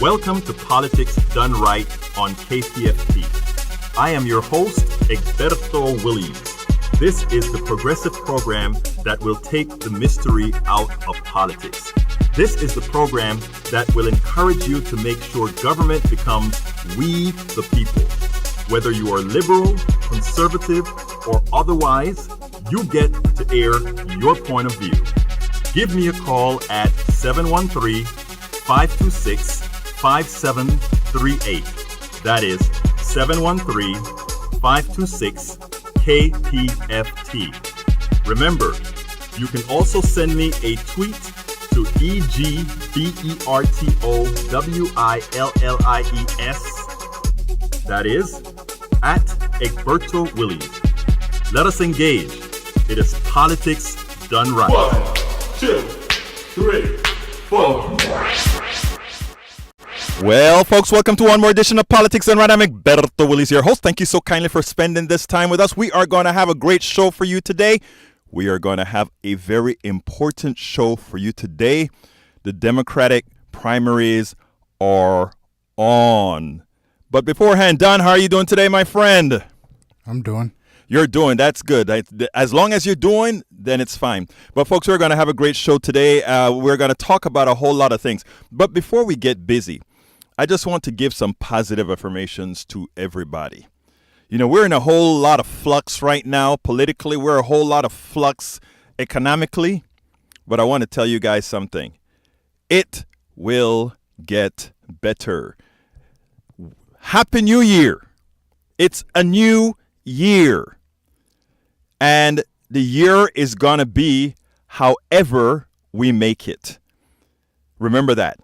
Welcome to Politics Done Right on KPFT. I am your host, Egberto Williams. This is the progressive program that will take the mystery out of politics. This is the program that will encourage you to make sure government becomes we the people. Whether you are liberal, conservative, or otherwise, you get to air your point of view. Give me a call at 713-526-5738. That is 713-526-KPFT. Remember, you can also send me a tweet to EGBERTOWILLIES. That is at Egberto Williams. Let us engage. It is politics done right. 1, 2, 3, 4. Well, folks, welcome to one more edition of Politics Done Right. I'm Egberto Williams, your host. Thank you so kindly for spending this time with us. We are going to have a great show for you today. We are going to have a very important show for you today. The Democratic primaries are on. But beforehand, Don, how are you doing today, my friend? I'm doing. You're doing. That's good. As long as you're doing, then it's fine. But folks, we're going to have a great show today. We're going to talk about a whole lot of things. But before we get busy, I just want to give some positive affirmations to everybody. You know, we're in a whole lot of flux right now. Politically, we're a whole lot of flux economically. But I want to tell you guys something. It will get better. Happy New Year. It's a new year. And the year is going to be however we make it. Remember that.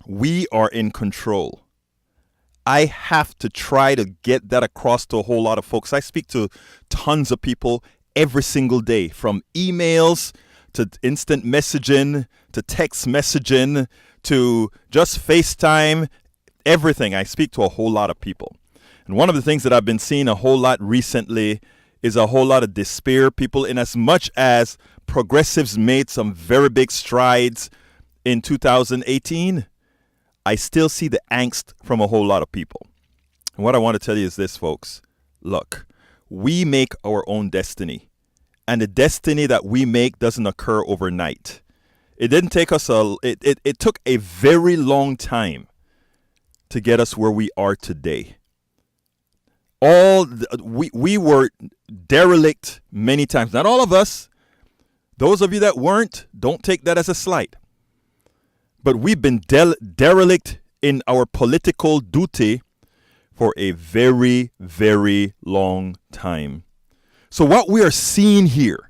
We are in control. I have to try to get that across to a whole lot of folks. I speak to tons of people every single day, from emails to instant messaging to text messaging to just FaceTime, everything. I speak to a whole lot of people. And one of the things that I've been seeing a whole lot recently is a whole lot of despair. People, in as much as progressives made some very big strides in 2018, I still see the angst from a whole lot of people. And what I want to tell you is this, folks. Look, we make our own destiny. And the destiny that we make doesn't occur overnight. It didn't take us it took a very long time to get us where we are today. We were derelict many times. Not all of us. Those of you that weren't, don't take that as a slight. But we've been derelict in our political duty for a very, very long time. So what we are seeing here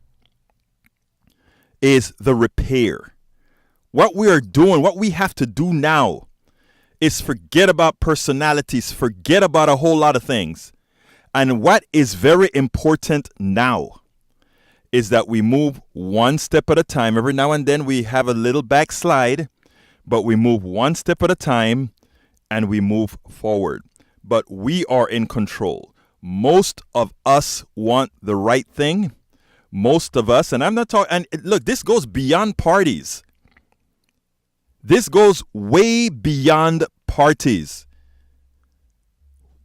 is the repair. What we are doing, what we have to do now is forget about personalities, forget about a whole lot of things. And what is very important now is that we move one step at a time. Every now and then we have a little backslide, but we move one step at a time and we move forward. But we are in control. Most of us want the right thing. Most of us, and I'm not talking, and look, this goes beyond parties. This goes way beyond parties.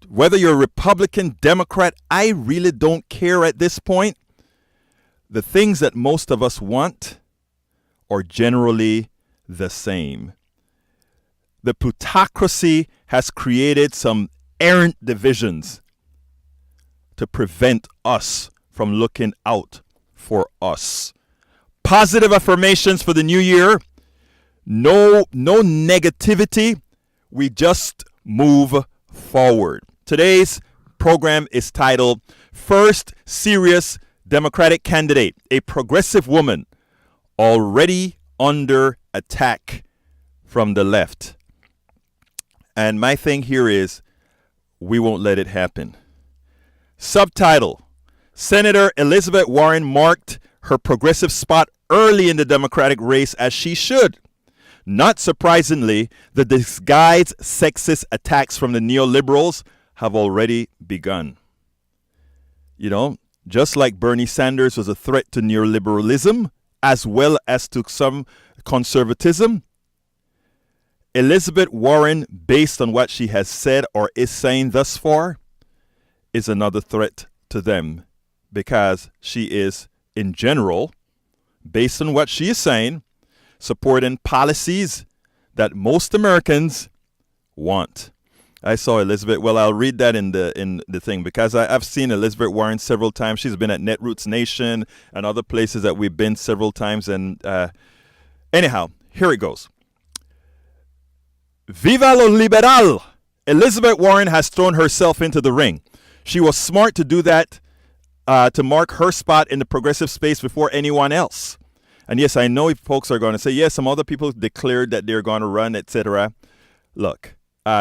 Whether you're a Republican, Democrat, I really don't care at this point. The things that most of us want are generally the same. The plutocracy has created some errant divisions to prevent us from looking out for us. Positive affirmations for the new year. No negativity. We just move forward. Today's program is titled First Serious Democratic Candidate, a Progressive Woman Already Under Attack from the Left. And my thing here is, we won't let it happen. Subtitle, Senator Elizabeth Warren marked her progressive spot early in the Democratic race, as she should. Not surprisingly, the disguised sexist attacks from the neoliberals have already begun. You know, just like Bernie Sanders was a threat to neoliberalism as well as to some conservatism, Elizabeth Warren, based on what she has said or is saying thus far, is another threat to them because she is, in general, based on what she is saying, supporting policies that most Americans want. I saw Elizabeth. Well, I'll read that in the thing because I've seen Elizabeth Warren several times. She's been at Netroots Nation and other places that we've been several times. And anyhow, here it goes. Viva lo liberal! Elizabeth Warren has thrown herself into the ring. She was smart to do that to mark her spot in the progressive space before anyone else. And yes, I know folks are going to say, yes, some other people declared that they're going to run, etc. Look,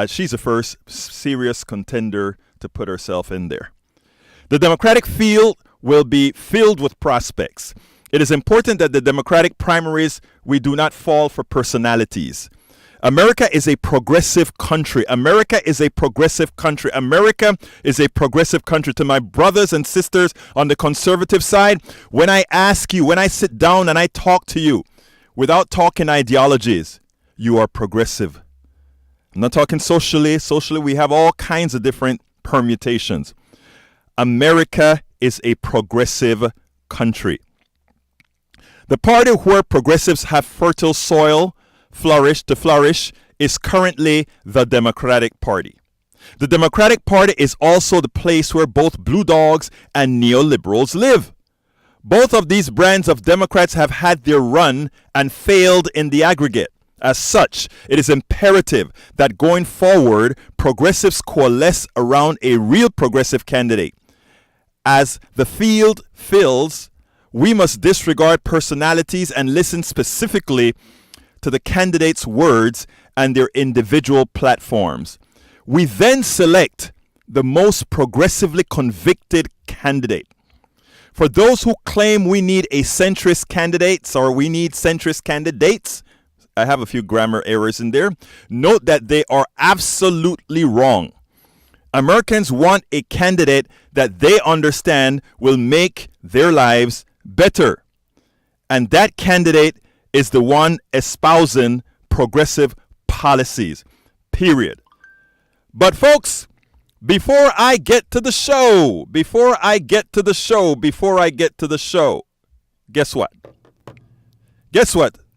she's the first serious contender to put herself in there. The Democratic field will be filled with prospects. It is important that the Democratic primaries, we do not fall for personalities. America is a progressive country. America is a progressive country. America is a progressive country. To my brothers and sisters on the conservative side, when I ask you, when I sit down and I talk to you, without talking ideologies, you are progressive. I'm not talking socially. Socially, we have all kinds of different permutations. America is a progressive country. The party where progressives have fertile soil to flourish is currently the Democratic Party. The Democratic Party is also the place where both blue dogs and neoliberals live. Both of these brands of Democrats have had their run and failed in the aggregate. As such, it is imperative that going forward, progressives coalesce around a real progressive candidate. As the field fills, we must disregard personalities and listen specifically to the candidates' words and their individual platforms. We then select the most progressively convicted candidate. For those who claim we need a centrist candidates or we need centrist candidates, I have a few grammar errors in there. Note that they are absolutely wrong. Americans want a candidate that they understand will make their lives better. And that candidate is the one espousing progressive policies, period. But folks, before I get to the show, guess what?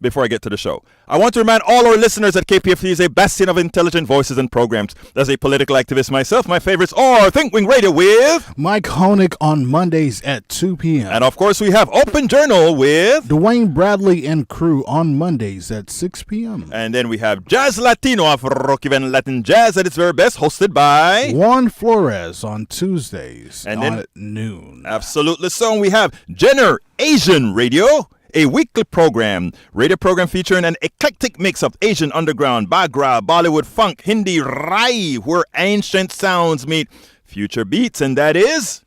Before I get to the show, I want to remind all our listeners that KPFT is a bastion of intelligent voices and programs. As a political activist myself, my favorites are Think Wing Radio with Mike Honig on Mondays at 2 p.m. And of course, we have Open Journal with Dwayne Bradley and crew on Mondays at 6 p.m. And then we have Jazz Latino of Rock Even Latin Jazz at its very best, hosted by Juan Flores on Tuesdays and then at noon. Absolutely so. And we have Jenner Asian Radio, a weekly radio program featuring an eclectic mix of Asian underground, Bagra, Bollywood, funk, Hindi, Rai, where ancient sounds meet future beats, and that is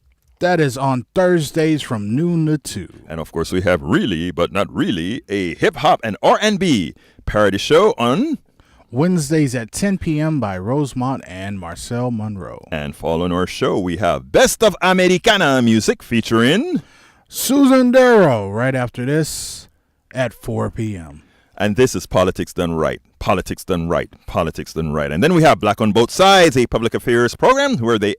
on Thursdays from noon to 2. And of course, we have Really But Not Really, a hip-hop and R&B parody show on Wednesdays at 10 p.m. by Rosemont and Marcel Monroe. And following our show, we have Best of Americana music featuring Susan Darrow right after this at 4 p.m. And this is Politics Done Right. Politics Done Right. Politics Done Right. And then we have Black on Both Sides, a public affairs program where the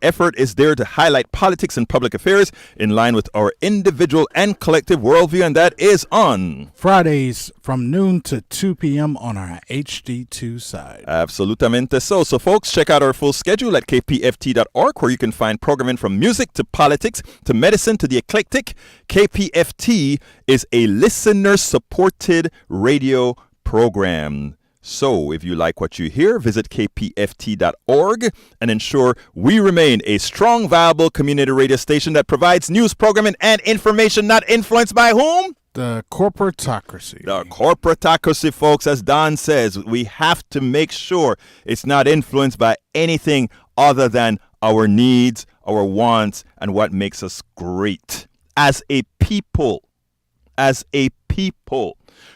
effort is there to highlight politics and public affairs in line with our individual and collective worldview. And that is on Fridays from noon to 2 p.m. on our HD2 side. Absolutamente so. So, folks, check out our full schedule at kpft.org, where you can find programming from music to politics to medicine to the eclectic. KPFT is a listener-supported radio program. So if you like what you hear, visit kpft.org and ensure we remain a strong, viable community radio station that provides news, programming, and information not influenced by whom? The corporatocracy. The corporatocracy, folks. As Don says, we have to make sure it's not influenced by anything other than our needs, our wants, and what makes us great as a people.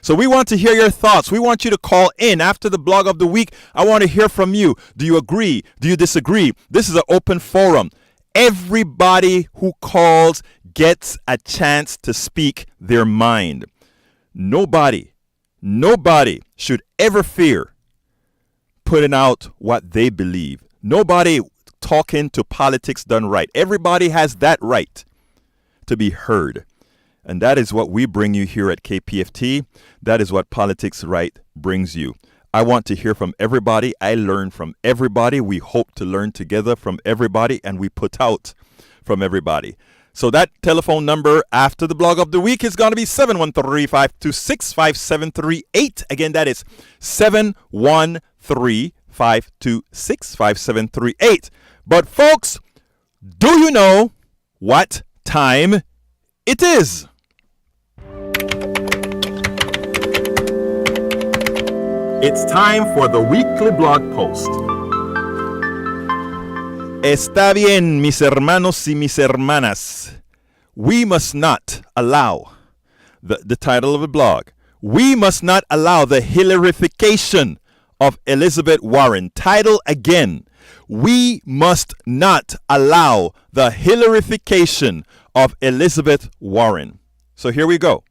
So we want to hear your thoughts. We want you to call in after the blog of the week. I want to hear from you. Do you agree? Do you disagree? This is an open forum. Everybody who calls gets a chance to speak their mind. Nobody Nobody should ever fear putting out what they believe. Nobody talking to politics done right. Everybody has that right to be heard. And that is what we bring you here at KPFT. That is what Politics Right brings you. I want to hear from everybody. I learn from everybody. We hope to learn together from everybody, and we put out from everybody. So that telephone number after the blog of the week is going to be 713-526-5738. Again, that is 713-526-5738. But folks, do you know what time it is? It's time for the weekly blog post. Está bien, mis hermanos y mis hermanas. We must not allow, the title of the blog, we must not allow the Hillarification of Elizabeth Warren. Title again, we must not allow the Hillarification of Elizabeth Warren. So here we go.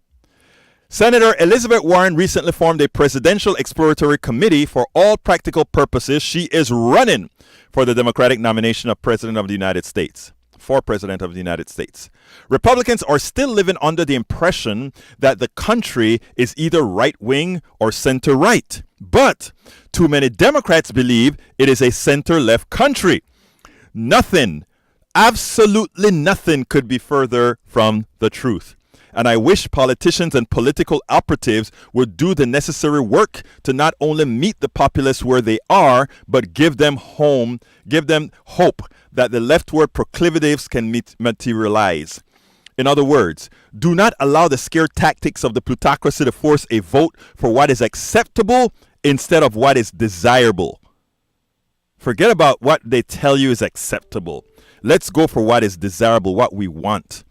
Senator Elizabeth Warren recently formed a presidential exploratory committee. For all practical purposes, she is running for the Democratic nomination of President of the United States. For President of the United States. Republicans are still living under the impression that the country is either right-wing or center-right. But too many Democrats believe it is a center-left country. Nothing, absolutely nothing could be further from the truth. And I wish politicians and political operatives would do the necessary work to not only meet the populace where they are, but give them hope that the leftward proclivities can materialize. In other words, do not allow the scare tactics of the plutocracy to force a vote for what is acceptable instead of what is desirable. Forget about what they tell you is acceptable. Let's go for what is desirable, what we want.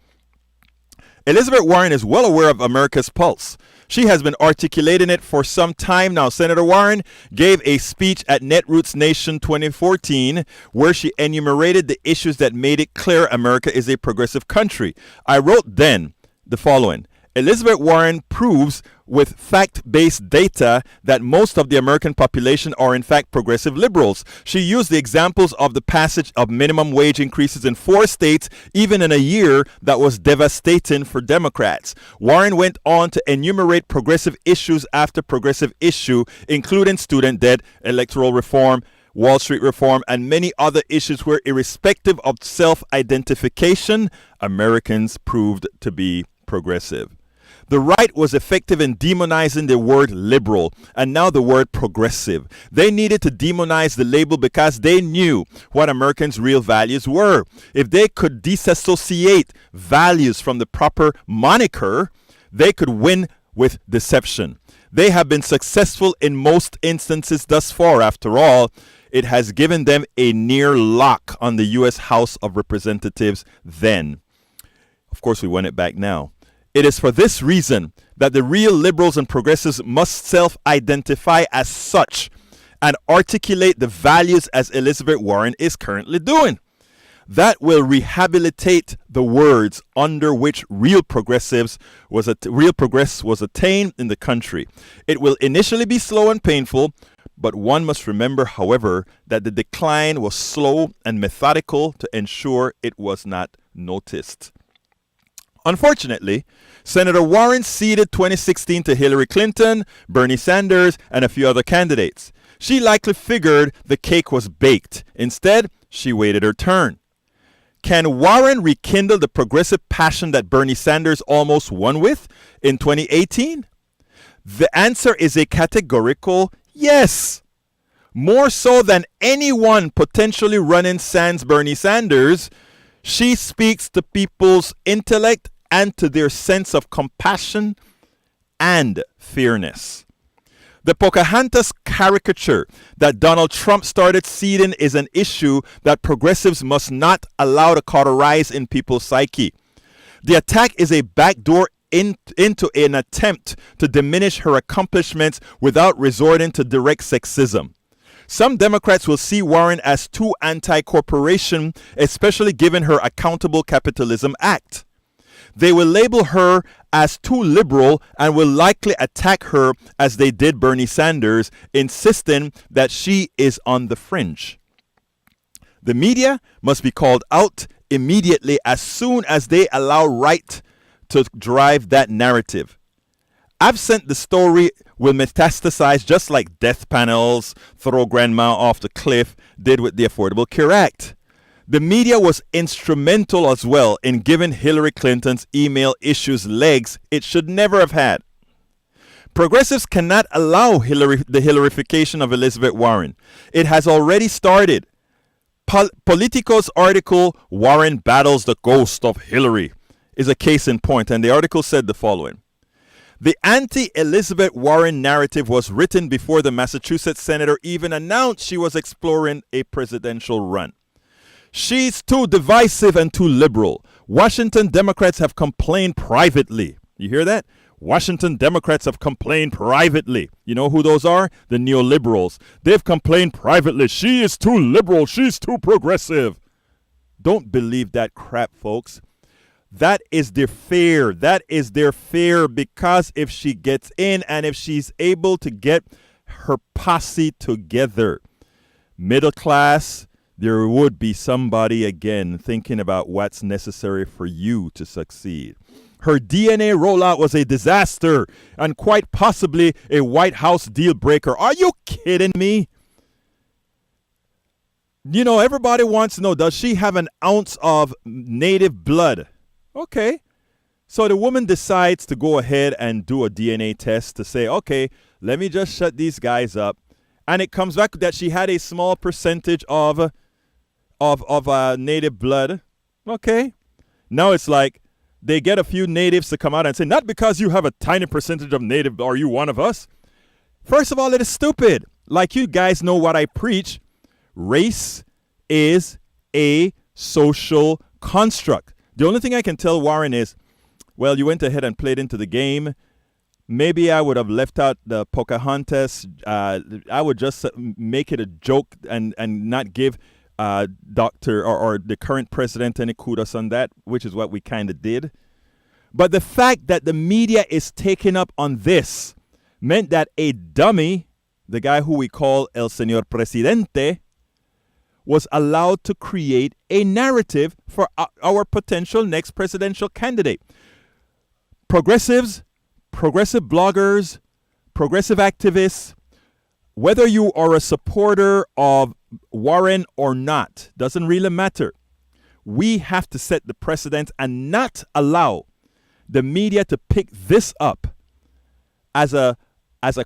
Elizabeth Warren is well aware of America's pulse. She has been articulating it for some time now. Senator Warren gave a speech at Netroots Nation 2014 where she enumerated the issues that made it clear America is a progressive country. I wrote then the following. Elizabeth Warren proves with fact-based data that most of the American population are in fact progressive liberals. She used the examples of the passage of minimum wage increases in 4 states, even in a year that was devastating for Democrats. Warren went on to enumerate progressive issues after progressive issue, including student debt, electoral reform, Wall Street reform, and many other issues where, irrespective of self-identification, Americans proved to be progressive. The right was effective in demonizing the word liberal and now the word progressive. They needed to demonize the label because they knew what Americans' real values were. If they could disassociate values from the proper moniker, they could win with deception. They have been successful in most instances thus far. After all, it has given them a near lock on the U.S. House of Representatives then. Of course, we won it back now. It is for this reason that the real liberals and progressives must self-identify as such and articulate the values as Elizabeth Warren is currently doing. That will rehabilitate the words under which real progress was attained in the country. It will initially be slow and painful, but one must remember, however, that the decline was slow and methodical to ensure it was not noticed. Unfortunately, Senator Warren ceded 2016 to Hillary Clinton, Bernie Sanders, and a few other candidates. She likely figured the cake was baked. Instead, she waited her turn. Can Warren rekindle the progressive passion that Bernie Sanders almost won with in 2018? The answer is a categorical yes. More so than anyone potentially running sans Bernie Sanders, she speaks to people's intellect and to their sense of compassion and fairness. The Pocahontas caricature that Donald Trump started seeding is an issue that progressives must not allow to cauterize in people's psyche. The attack is a backdoor into an attempt to diminish her accomplishments without resorting to direct sexism. Some Democrats will see Warren as too anti-corporation, especially given her Accountable Capitalism Act. They will label her as too liberal and will likely attack her as they did Bernie Sanders, insisting that she is on the fringe. The media must be called out immediately as soon as they allow right to drive that narrative. Absent, the story will metastasize just like death panels, throw grandma off the cliff did with the Affordable Care Act. The media was instrumental as well in giving Hillary Clinton's email issues legs it should never have had. Progressives cannot allow the Hillarification of Elizabeth Warren. It has already started. Politico's article, Warren Battles the Ghost of Hillary, is a case in point, and the article said the following. The anti-Elizabeth Warren narrative was written before the Massachusetts senator even announced she was exploring a presidential run. She's too divisive and too liberal. Washington Democrats have complained privately. You hear that? Washington Democrats have complained privately. You know who those are? The neoliberals. They've complained privately. She is too liberal. She's too progressive. Don't believe that crap, folks. That is their fear. That is their fear, because if she gets in and if she's able to get her posse together, middle class, there would be somebody again thinking about what's necessary for you to succeed. Her DNA rollout was a disaster and quite possibly a White House deal breaker. Are you kidding me? You know, everybody wants to know, does she have an ounce of native blood? Okay. So the woman decides to go ahead and do a DNA test to say, okay, let me just shut these guys up. And it comes back that she had a small percentage of native blood. Okay. Now it's like they get a few natives to come out and say, not because you have a tiny percentage of native are you one of us. First of all, it is stupid. Like, you guys know what I preach. Race is a social construct. The only thing I can tell Warren is, well, you went ahead and played into the game. Maybe I would have left out the Pocahontas. I would just make it a joke and not give Dr. or the current president any kudos on that, which is what we kind of did. But the fact that the media is taking up on this meant that a dummy, the guy who we call El Señor Presidente, was allowed to create a narrative for our potential next presidential candidate. Progressives, progressive bloggers, progressive activists, whether you are a supporter of Warren or not, doesn't really matter. We have to set the precedent and not allow the media to pick this up as a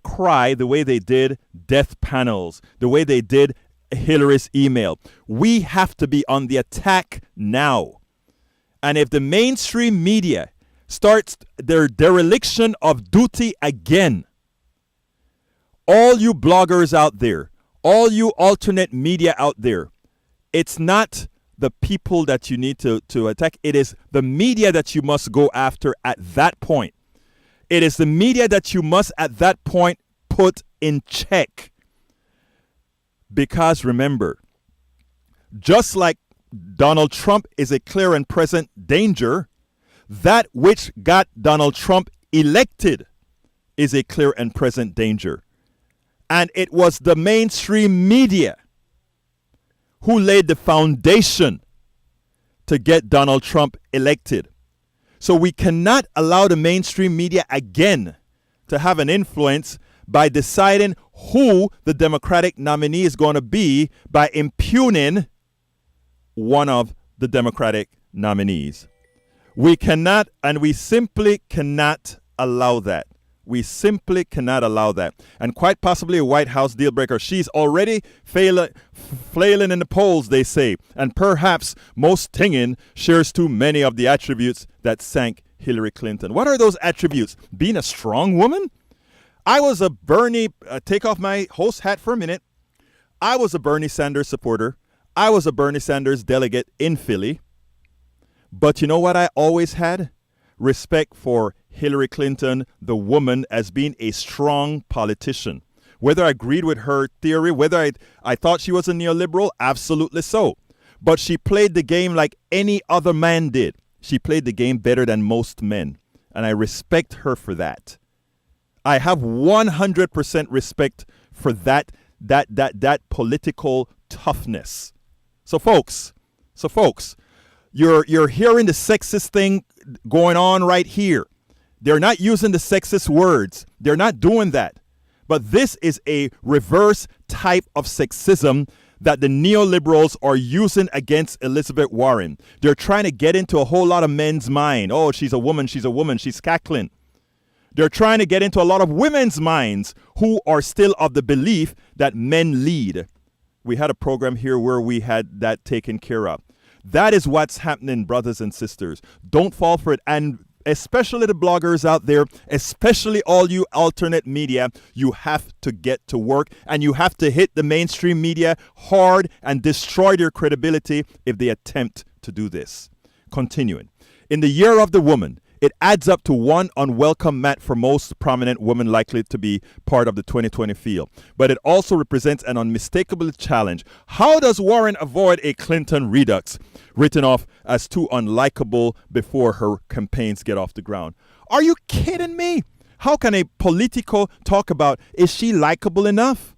cry, the way they did death panels, the way they did Hillary's email. We have to be on the attack now. And if the mainstream media starts their dereliction of duty again, all you bloggers out there, all you alternate media out there, it's not the people that you need to attack. It is the media that you must go after at that point. It is the media that you must at that point put in check. Because remember, just like Donald Trump is a clear and present danger, that which got Donald Trump elected is a clear and present danger. And it was the mainstream media who laid the foundation to get Donald Trump elected. So we cannot allow the mainstream media again to have an influence by deciding who the Democratic nominee is going to be by impugning one of the Democratic nominees. We cannot, and we simply cannot allow that. We simply cannot allow that. And quite possibly a White House deal breaker. She's already flailing in the polls, they say. And perhaps most stinging shares too many of the attributes that sank Hillary Clinton. What are those attributes? Being a strong woman? I was a Bernie, take off my host hat for a minute. I was a Bernie Sanders supporter. I was a Bernie Sanders delegate in Philly. But you know what I always had? Respect for Hillary Clinton, the woman, as being a strong politician. Whether I agreed with her theory, whether I thought she was a neoliberal, absolutely so. But she played the game like any other man did. She played the game better than most men, and I respect her for that. I have 100% respect for that political toughness. So folks, you're hearing the sexist thing going on right here. They're not using the sexist words. They're not doing that. But this is a reverse type of sexism that the neoliberals are using against Elizabeth Warren. They're trying to get into a whole lot of men's mind. Oh, she's a woman, she's cackling. They're trying to get into a lot of women's minds who are still of the belief that men lead. We had a program here where we had that taken care of. That is what's happening, brothers and sisters. Don't fall for it. And especially the bloggers out there, especially all you alternate media, you have to get to work and you have to hit the mainstream media hard and destroy their credibility if they attempt to do this. Continuing. In the year of the woman, it adds up to one unwelcome mat for most prominent women likely to be part of the 2020 field. But it also represents an unmistakable challenge. How does Warren avoid a Clinton redux, written off as too unlikable before her campaigns get off the ground? Are you kidding me? How can a Politico talk about, is she likable enough?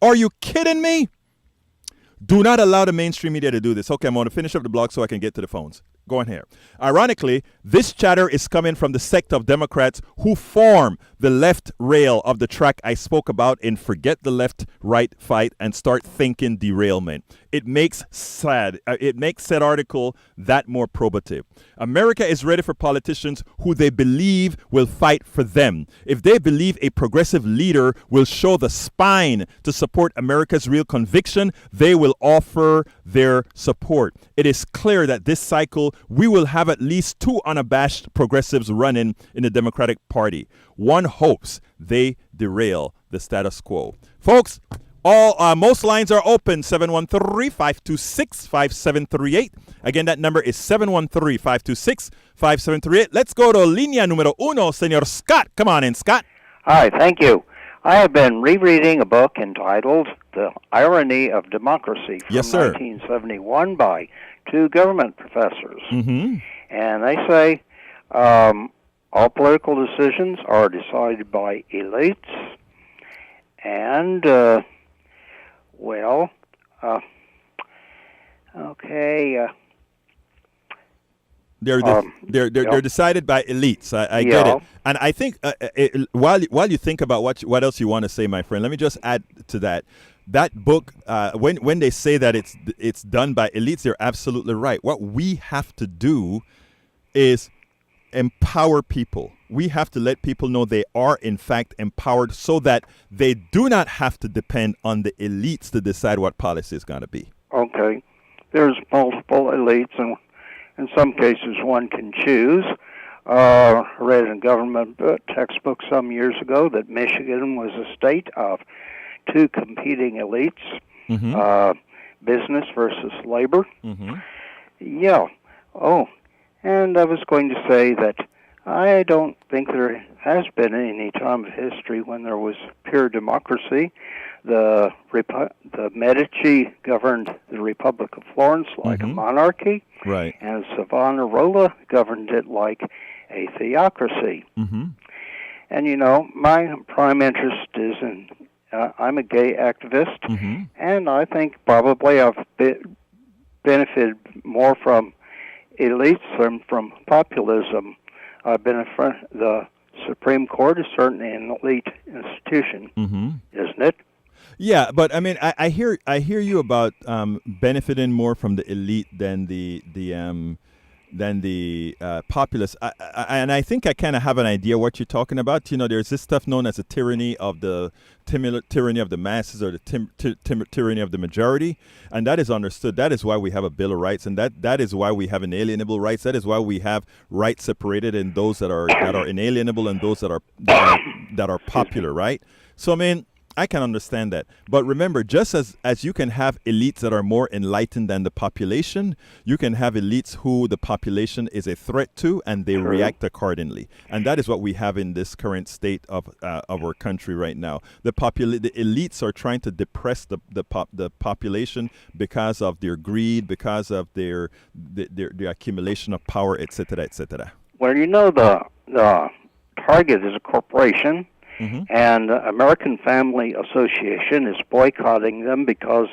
Are you kidding me? Do not allow the mainstream media to do this. Okay, I'm going to finish up the blog so I can get to the phones. Go on here. Ironically, this chatter is coming from the sect of Democrats who form the left rail of the track I spoke about in Forget the Left-Right Fight and Start Thinking Derailment. It makes said article that more probative. America is ready for politicians who they believe will fight for them. If they believe a progressive leader will show the spine to support America's real conviction, they will offer their support. It is clear that this cycle we will have at least two unabashed progressives running in the Democratic Party. One hopes they derail the status quo. Folks, most lines are open, 713-526-5738. Again, that number is 713-526-5738. Let's go to línea número uno, Senor Scott. Come on in, Scott. Hi, thank you. I have been rereading a book entitled The Irony of Democracy from 1971 by two government professors. Mm-hmm. And they say all political decisions are decided by elites and, They're decided by elites. I get it, and I think while you think about what else you want to say, my friend, let me just add to that. That book, when they say that it's done by elites, they're absolutely right. What we have to do is empower people. We have to let people know they are in fact empowered, so that they do not have to depend on the elites to decide what policy is going to be. Okay, there's multiple elites, and in some cases, one can choose. I read in a government textbook some years ago that Michigan was a state of two competing elites, business versus labor. Mm-hmm. Yeah. Oh, and I was going to say that I don't think there has been any time of history when there was pure democracy. The Medici governed the Republic of Florence like a monarchy, right? And Savonarola governed it like a theocracy. Mm-hmm. And my prime interest is in I'm a gay activist, and I think probably I've benefited more from elites than from populism. I've been the Supreme Court is certainly an elite institution, isn't it? Yeah, but I mean, I hear you about benefiting more from the elite than the populace. And I think I kind of have an idea what you're talking about. There's this stuff known as the tyranny of the masses, or the tyranny of the majority, and that is understood. That is why we have a Bill of Rights, and that is why we have inalienable rights. That is why we have rights separated in those that are inalienable and those that are popular, right? So I mean, I can understand that. But remember, just as you can have elites that are more enlightened than the population, you can have elites who the population is a threat to, and they react accordingly. And that is what we have in this current state of our country right now. The elites are trying to depress the population because of their greed, because of their accumulation of power, etc., etc. Well, the target is a corporation. Mm-hmm. And American Family Association is boycotting them because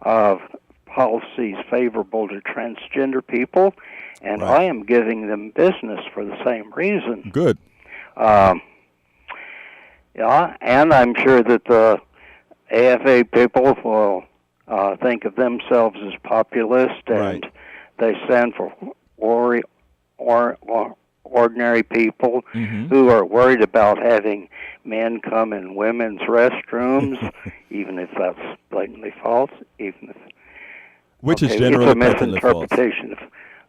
of policies favorable to transgender people, and I am giving them business for the same reason. Good. And I'm sure that the AFA people will think of themselves as populist, and they stand for ordinary people who are worried about having men come in women's restrooms, even if that's blatantly false. Which is generally it's a misinterpretation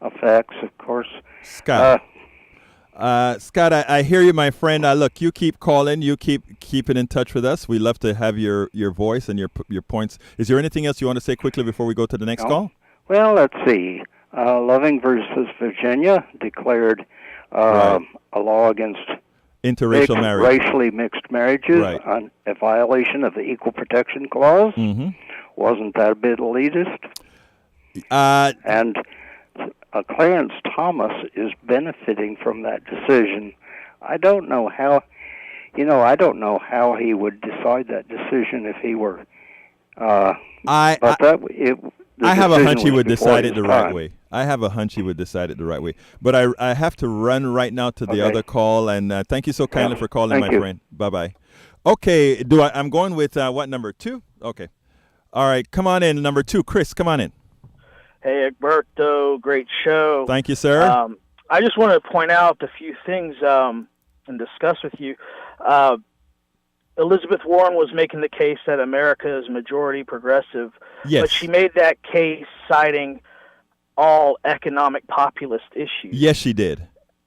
of facts, of course. Scott, I hear you, my friend. Look, you keep calling. You keep in touch with us. We love to have your voice and your points. Is there anything else you want to say quickly before we go to the next call? Well, let's see. Loving versus Virginia declared a law against interracial marriage, racially mixed marriages, on a violation of the Equal Protection Clause. Mm-hmm. Wasn't that a bit elitist? And Clarence Thomas is benefiting from that decision. I don't know how he would decide that decision if he were. I have a hunch he would decide it the right way. I have a hunch he would decide it the right way. But I have to run right now to the other call, and thank you so kindly for calling, my friend. Bye-bye. Okay, I'm going with what, number 2? Okay. All right, come on in, number 2. Chris, come on in. Hey, Egberto, great show. Thank you, sir. I just want to point out a few things and discuss with you. Elizabeth Warren was making the case that America is majority progressive, but she made that case citing all economic populist issues. Yes, she did.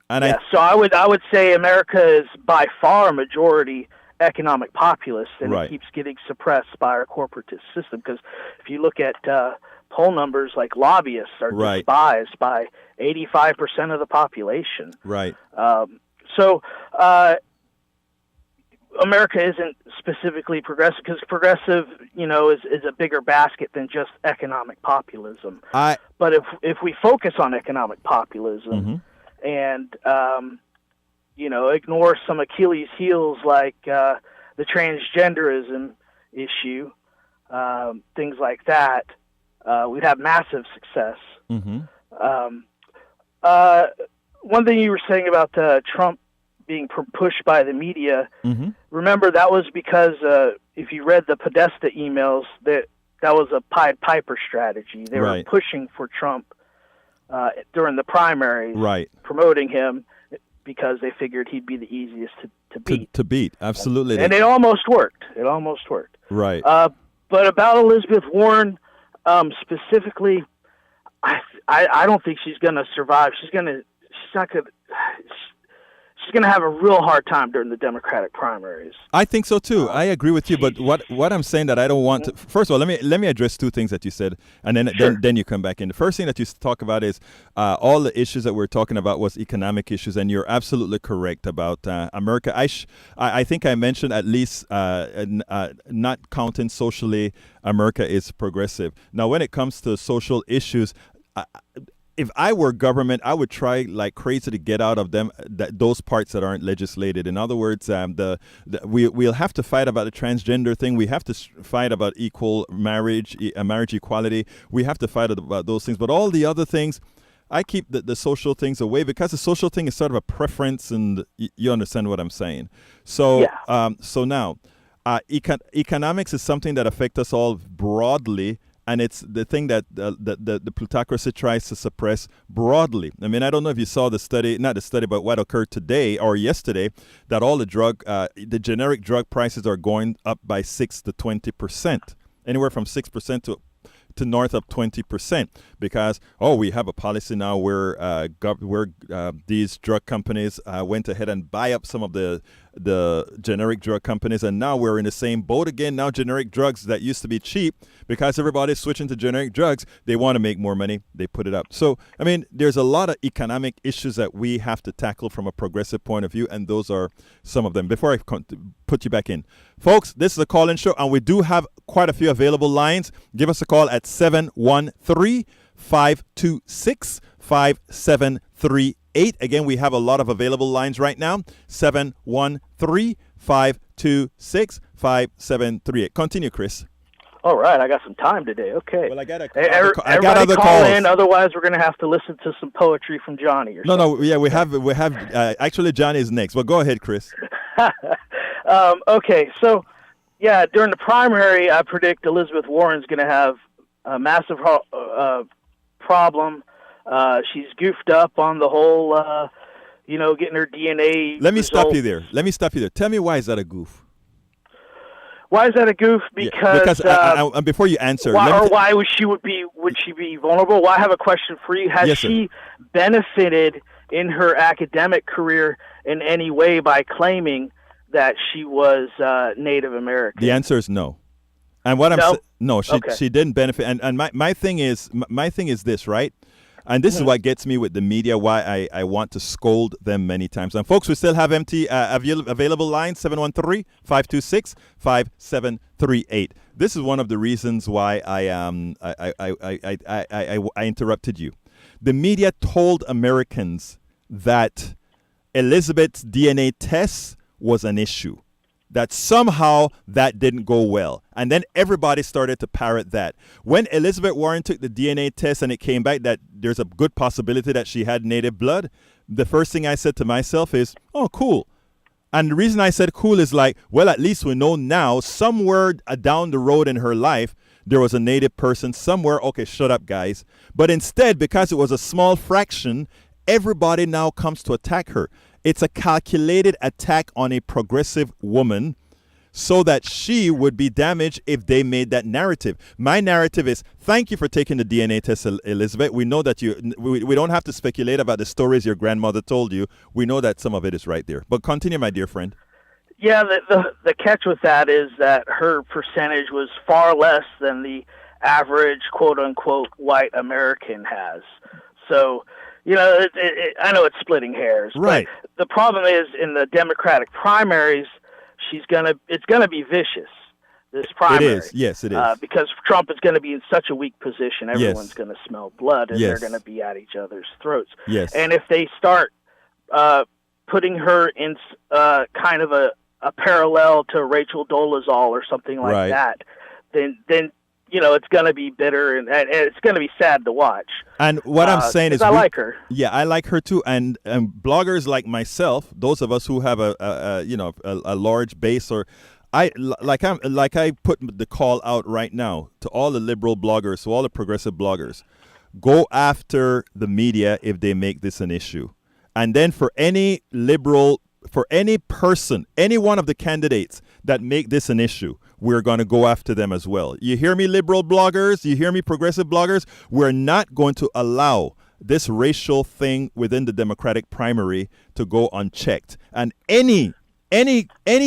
And so I would say America is by far a majority economic populist, and it keeps getting suppressed by our corporatist system. Because if you look at poll numbers, like lobbyists are despised by 85% of the population. Right. So America isn't specifically progressive, because progressive, is a bigger basket than just economic populism. But if we focus on economic populism and ignore some Achilles heels like the transgenderism issue, things like that, we'd have massive success. One thing you were saying about Trump being pushed by the media, remember that was because if you read the Podesta emails, that was a Pied Piper strategy. They were pushing for Trump during the primaries, promoting him because they figured he'd be the easiest to beat. To beat, absolutely. And it almost worked. Right. But about Elizabeth Warren specifically, I don't think she's going to survive. She's going to have a real hard time during the Democratic primaries. I think so too. I agree with you. But what I'm saying that I don't want to, first of all, let me address 2 things that you said, and then you come back in. The first thing that you talk about is all the issues that we're talking about was economic issues, and you're absolutely correct about America. I think I mentioned at least not counting socially, America is progressive. Now, when it comes to social issues, if I were government, I would try like crazy to get out of them those parts that aren't legislated. In other words, we'll have to fight about the transgender thing. We have to fight about equal marriage, marriage equality. We have to fight about those things. But all the other things, I keep the social things away, because the social thing is sort of a preference, and you understand what I'm saying. So, so now, economics is something that affects us all broadly. And it's the thing that the plutocracy tries to suppress broadly. I mean, I don't know if you saw not the study, but what occurred today or yesterday, that all the generic drug prices are going up by 6 to 20%, anywhere from 6% to north of 20%, because we have a policy now where these drug companies went ahead and buy up some of the generic drug companies, and now we're in the same boat again. Now generic drugs that used to be cheap, because everybody's switching to generic drugs, they want to make more money, they put it up. So I mean, there's a lot of economic issues that we have to tackle from a progressive point of view, and those are some of them. Before I put you back in, folks, this is a call-in show, and we do have quite a few available lines. Give us a call at 713-526-5738. Again, we have a lot of available lines right now. 713-526-5738. Continue, Chris. All right, I got some time today. Okay. Well, I got other calls in, otherwise we're going to have to listen to some poetry from Johnny. Or No, yeah, we have. Actually, Johnny is next. Well, go ahead, Chris. Okay, so yeah, during the primary, I predict Elizabeth Warren's going to have a massive problem. She's goofed up on the whole, getting her DNA. Let me stop you there. Tell me, why is that a goof? Why is that a goof? Because before you answer, why would she be vulnerable? Well, I have a question for you. Has she benefited in her academic career in any way by claiming that she was Native American? The answer is no. And what she didn't benefit. And my thing is this, right? And this is what gets me with the media, why I want to scold them many times. And folks, we still have empty available lines, 713-526-5738. This is one of the reasons why I interrupted you. The media told Americans that Elizabeth's DNA test was an issue, that somehow that didn't go well. And then everybody started to parrot that. When Elizabeth Warren took the DNA test and it came back that there's a good possibility that she had native blood, the first thing I said to myself is, oh, cool. And the reason I said cool is like, well, at least we know now somewhere down the road in her life, there was a native person somewhere. Okay, shut up, guys. But instead, because it was a small fraction, everybody now comes to attack her. It's a calculated attack on a progressive woman so that she would be damaged if they made that narrative. My narrative is, thank you for taking the DNA test, Elizabeth. We know that we don't have to speculate about the stories your grandmother told you. We know that some of it is right there. But continue, my dear friend. Yeah, the catch with that is that her percentage was far less than the average, quote-unquote, white American has. So, I know it's splitting hairs, right? But the problem is in the Democratic primaries, it's gonna be vicious. This primary, it is. Yes, it is. Because Trump is going to be in such a weak position, everyone's going to smell blood, and they're going to be at each other's throats. Yes. And if they start putting her in kind of a parallel to Rachel Dolezal or something like that, then it's going to be bitter and it's going to be sad to watch. And what I'm saying is, I like her. Yeah, I like her too. And bloggers like myself, those of us who have a large base, or I put the call out right now to all the liberal bloggers, to all the progressive bloggers, go after the media if they make this an issue. And then for any person, any one of the candidates that make this an issue, we're going to go after them as well. You hear me, liberal bloggers? You hear me, progressive bloggers? We're not going to allow this racial thing within the Democratic primary to go unchecked. And any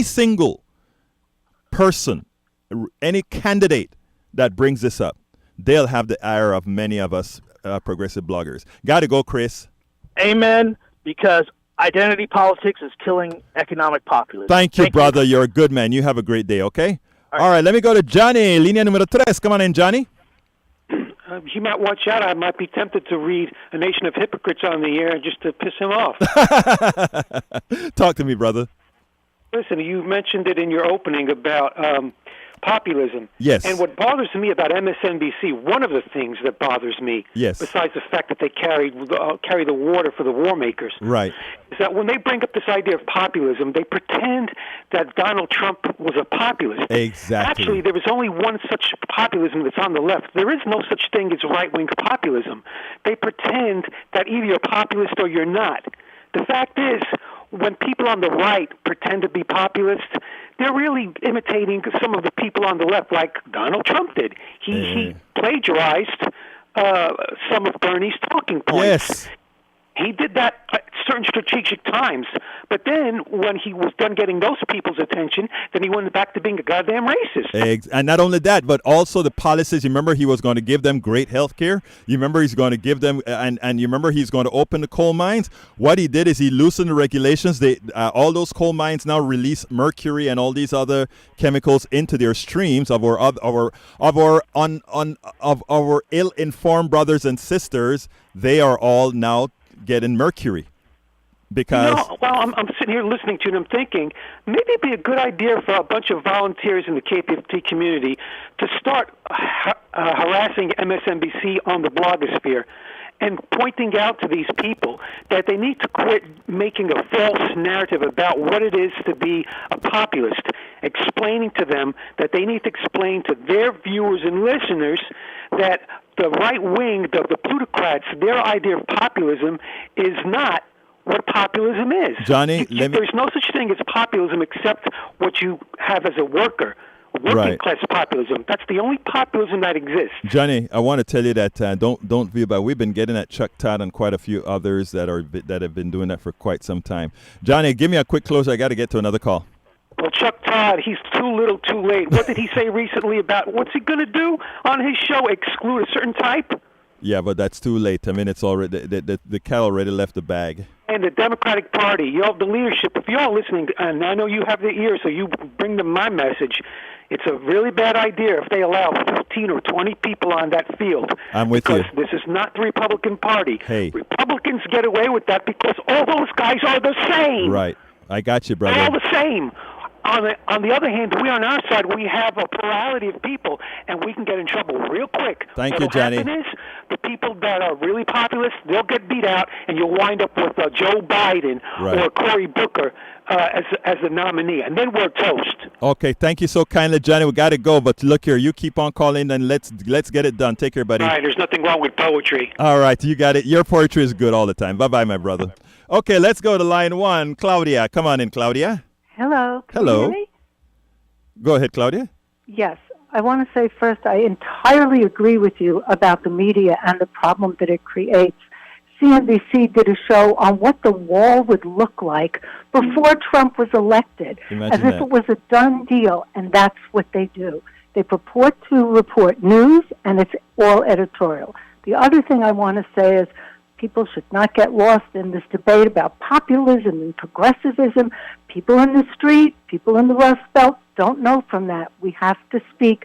single person, any candidate that brings this up, they'll have the ire of many of us progressive bloggers. Got to go, Chris. Amen, because identity politics is killing economic populism. Thank you, brother. You're a good man. You have a great day, okay? All right, let me go to Johnny, línea número 3. Come on in, Johnny. You might watch out. I might be tempted to read A Nation of Hypocrites on the air just to piss him off. Talk to me, brother. Listen, you mentioned it in your opening about populism. Yes. And what bothers me about MSNBC, one of the things that bothers me, besides the fact that they carry the water for the war makers, right, is that when they bring up this idea of populism, they pretend that Donald Trump was a populist. Exactly. Actually, there is only one such populism that's on the left. There is no such thing as right-wing populism. They pretend that either you're a populist or you're not. The fact is, when people on the right pretend to be populists, they're really imitating some of the people on the left, like Donald Trump did. He plagiarized some of Bernie's talking points. Yes. He did that at certain strategic times. But then when he was done getting those people's attention, then he went back to being a goddamn racist. And not only that, but also the policies. You remember he was going to give them great health care. You remember he's going to give them, and you remember he's going to open the coal mines. What he did is he loosened the regulations. They all those coal mines now release mercury and all these other chemicals into their streams of our ill-informed brothers and sisters. They are all now getting mercury because I'm sitting here listening to it and I'm thinking maybe it'd be a good idea for a bunch of volunteers in the KPFT community to start harassing MSNBC on the blogosphere and pointing out to these people that they need to quit making a false narrative about what it is to be a populist, explaining to them that they need to explain to their viewers and listeners that the right wing, the plutocrats, their idea of populism is not what populism is. Johnny, there's no such thing as populism except what you have as a worker. Working class populism. That's the only populism that exists. Johnny, I want to tell you that don't view, but we've been getting at Chuck Todd and quite a few others that have been doing that for quite some time. Johnny, give me a quick closer. I got to get to another call. Well, Chuck Todd, he's too little, too late. What did he say recently about what's he going to do on his show? Exclude a certain type? Yeah, but that's too late. I mean, it's already the cat already left the bag. And the Democratic Party, you have the leadership. If you're all listening, and I know you have the ear, so you bring them my message. It's a really bad idea if they allow 15 or 20 people on that field. I'm with you. Because this is not the Republican Party. Hey. Republicans get away with that because all those guys are the same. Right. I got you, brother. They're all the same. On the other hand, we on our side, we have a plurality of people, and we can get in trouble real quick. Thank you, Johnny. What will happen is the people that are really populist, they'll get beat out, and you'll wind up with Joe Biden or Cory Booker as the nominee, and then we're toast. Okay, thank you so kindly, Johnny. We got to go, but look here, you keep on calling, and let's get it done. Take care, buddy. All right, there's nothing wrong with poetry. All right, you got it. Your poetry is good all the time. Bye-bye, my brother. Okay, let's go to line one. Claudia, come on in, Claudia. Hello. Can Hello. you hear me? Go ahead, Claudia. Yes. I want to say first, I entirely agree with you about the media and the problem that it creates. CNBC did a show on what the wall would look like before Trump was elected, as if it was a done deal, and that's what they do. They purport to report news, and it's all editorial. The other thing I want to say is people should not get lost in this debate about populism and progressivism. People in the street, people in the Rust Belt don't know from that. We have to speak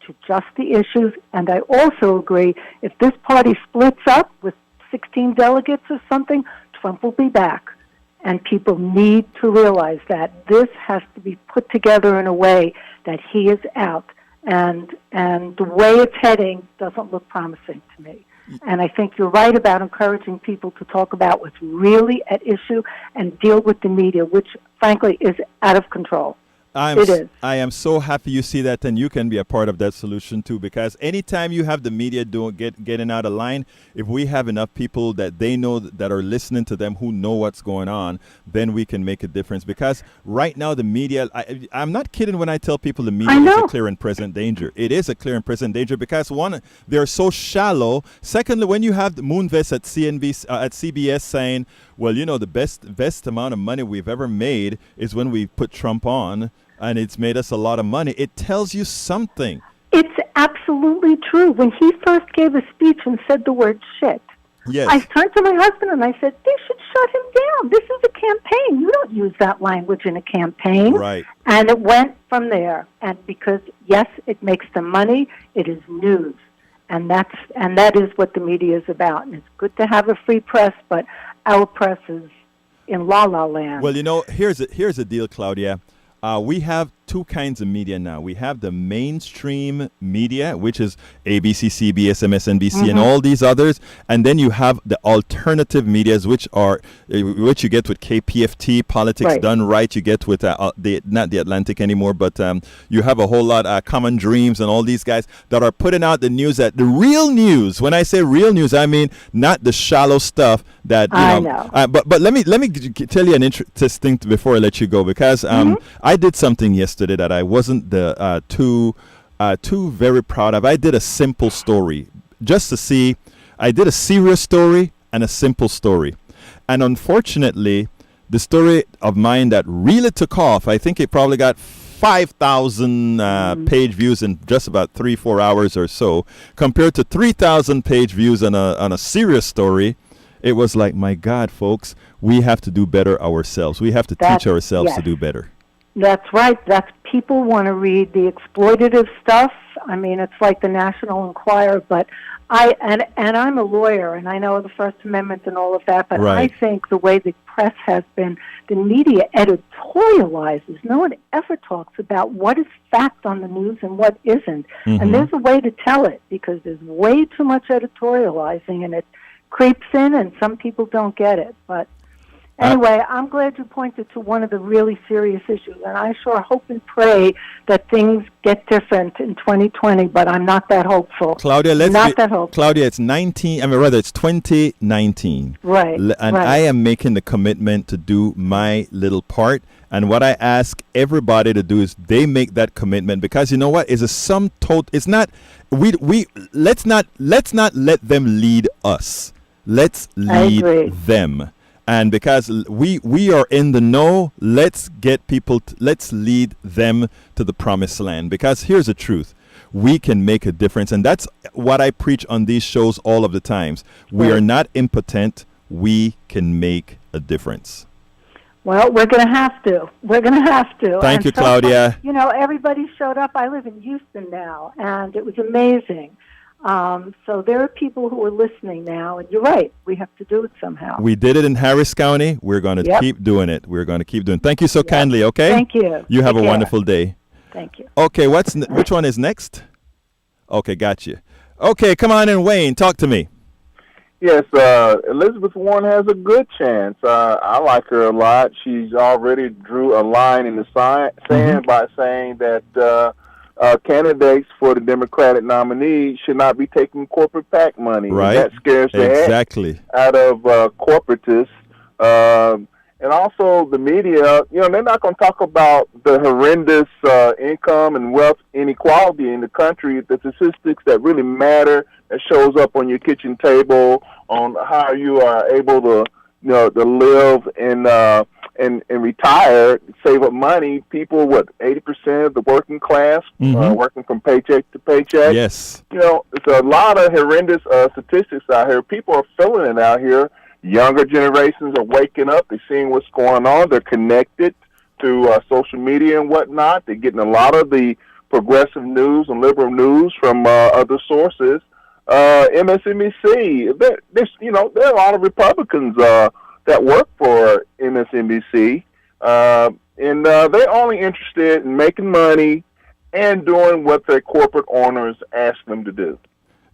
to just the issues, and I also agree if this party splits up with 16 delegates or something, Trump will be back. And people need to realize that this has to be put together in a way that he is out. And the way it's heading doesn't look promising to me. And I think you're right about encouraging people to talk about what's really at issue and deal with the media, which, frankly, is out of control. It is. I am so happy you see that, and you can be a part of that solution too. Because anytime you have the media getting out of line, if we have enough people that they know that are listening to them who know what's going on, then we can make a difference. Because right now the media, I'm not kidding when I tell people the media is a clear and present danger. It is a clear and present danger because one, they're so shallow. Secondly, when you have the Moonves at CBS saying, well, you know, the best amount of money we've ever made is when we put Trump on, and it's made us a lot of money. It tells you something. It's absolutely true. When he first gave a speech and said the word shit, yes. I turned to my husband and I said, they should shut him down. This is a campaign. You don't use that language in a campaign. Right. And it went from there. And because, yes, it makes them money, it is news. And that is what the media is about. And it's good to have a free press, but our press is in la-la land. Well, you know, here's the deal, Claudia. We have two kinds of media now. We have the mainstream media, which is ABC, CBS, MSNBC, and all these others. And then you have the alternative medias, which you get with KPFT, Politics Done Right. You get with not the Atlantic anymore, but you have a whole lot Common Dreams and all these guys that are putting out the news, the real news. When I say real news, I mean not the shallow stuff that I know. But let me tell you an interesting thing before I let you go, because I did something yesterday that I wasn't too two very proud of. I did a simple story just to see. I did a serious story and a simple story. And unfortunately, the story of mine that really took off, I think it probably got 5,000 page views in just about 3-4 hours or so, compared to 3,000 page views on a serious story. It was like, my God, folks, we have to do better ourselves. We have to teach ourselves to do better. That's right. People want to read the exploitative stuff. I mean, it's like the National Enquirer, but I'm a lawyer, and I know the First Amendment and all of that, but right. I think the way the press has been, the media editorializes. No one ever talks about what is fact on the news and what isn't. Mm-hmm. And there's a way to tell it, because there's way too much editorializing, and it creeps in, and some people don't get it. But anyway, I'm glad you pointed to one of the really serious issues, and I sure hope and pray that things get different in 2020, but I'm not that hopeful. Claudia, that hopeful. Claudia, it's 2019. Right. And right. I am making the commitment to do my little part. And what I ask everybody to do is they make that commitment, because you know what? It's a sum total. It's not, let's not let them lead us. Let's lead them. And because we are in the know, let's get people, let's lead them to the promised land. Because here's the truth. We can make a difference. And that's what I preach on these shows all of the times. We are not impotent. We can make a difference. Well, we're going to have to. Thank you, Claudia. You know, everybody showed up. I live in Houston now, and it was amazing. So there are people who are listening now, and you're right. We have to do it somehow. We did it in Harris County. We're going to keep doing it. We're going to keep doing it. Thank you so kindly, okay? Thank you. You have a wonderful day. Thank you. Okay, which one is next? Okay, got you. Okay, come on in, Wayne. Talk to me. Yes, Elizabeth Warren has a good chance. I like her a lot. She's already drew a line in the sand by saying that candidates for the Democratic nominee should not be taking corporate PAC money. Right. And that scares the heck out of corporatists. And also the media, you know, they're not going to talk about the horrendous income and wealth inequality in the country, the statistics that really matter, that shows up on your kitchen table, on how you are able to, you know, to live and retire, save up money. People, 80% of the working class working from paycheck to paycheck. Yes. You know, there's a lot of horrendous statistics out here. People are feeling it out here. Younger generations are waking up. They're seeing what's going on. They're connected to social media and whatnot. They're getting a lot of the progressive news and liberal news from other sources. MSNBC. There are a lot of Republicans that work for MSNBC, and they're only interested in making money and doing what their corporate owners ask them to do.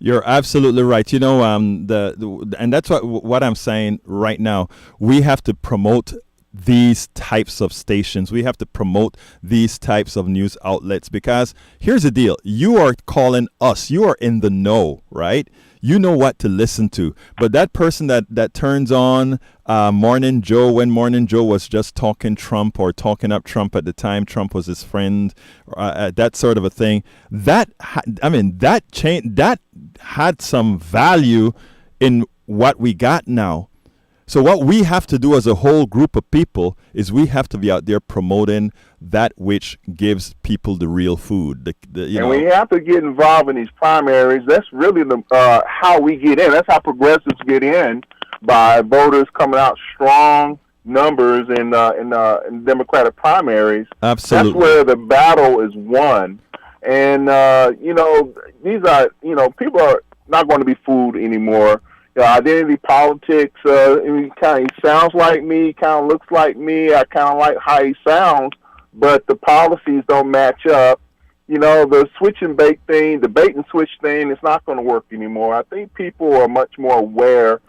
You're absolutely right. You know, and that's what I'm saying right now. We have to promote these types of stations. We have to promote these types of news outlets, because here's the deal. You are calling us. You are in the know, right? You know what to listen to. But that person that turns on Morning Joe when Morning Joe was just talking Trump or talking up Trump at the time Trump was his friend, that sort of a thing, that had some value in what we got now. So what we have to do as a whole group of people is we have to be out there promoting that which gives people the real food. We have to get involved in these primaries. That's really how we get in. That's how progressives get in, by voters coming out strong numbers in Democratic primaries. Absolutely. That's where the battle is won. And, these are, people are not going to be fooled anymore. Identity politics, he sounds like me, kind of looks like me, I kind of like how he sounds, but the policies don't match up. You know, the switch and bait thing, the bait and switch thing, it's not going to work anymore. I think people are much more aware